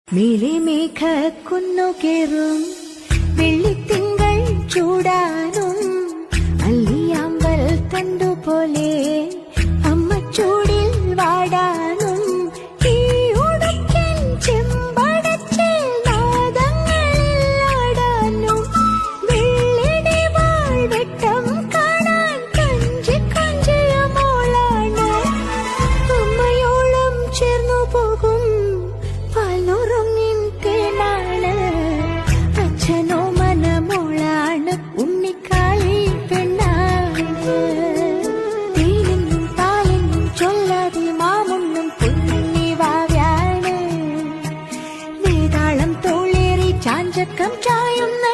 മേലെ മേഘ കുന്നു കേറും വെള്ളിത്തിങ്കൾ ചൂടാനും അല്ലിയാമ്പൽ തണ്ടുപോലെ അമ്മ ചൂടിൽ വാടാനും ഈ ഉടുക്കൻ ചെമ്പടച്ചിൽ നാദങ്ങളിൽ ആടാനും വെള്ളിടി വാൾ വെട്ടം കാണാൻ കഞ്ചി കഞ്ചിയ മോളാണ് അമ്മയോളം ചേർന്നു പോകും പാലുറങ്ങിൻ തേനാണ് അച്ഛനോ മനമോളാണ് ഉണ്ണിക്കാളി പെണ്ണാണ് തേനെന്നും പാലെന്നും ചൊല്ലാതെ മാമുണ്ണും കുഞ്ഞി വാവ്യാണ് വേതാളം തോളേറി ചാഞ്ചക്കം ചായുന്ന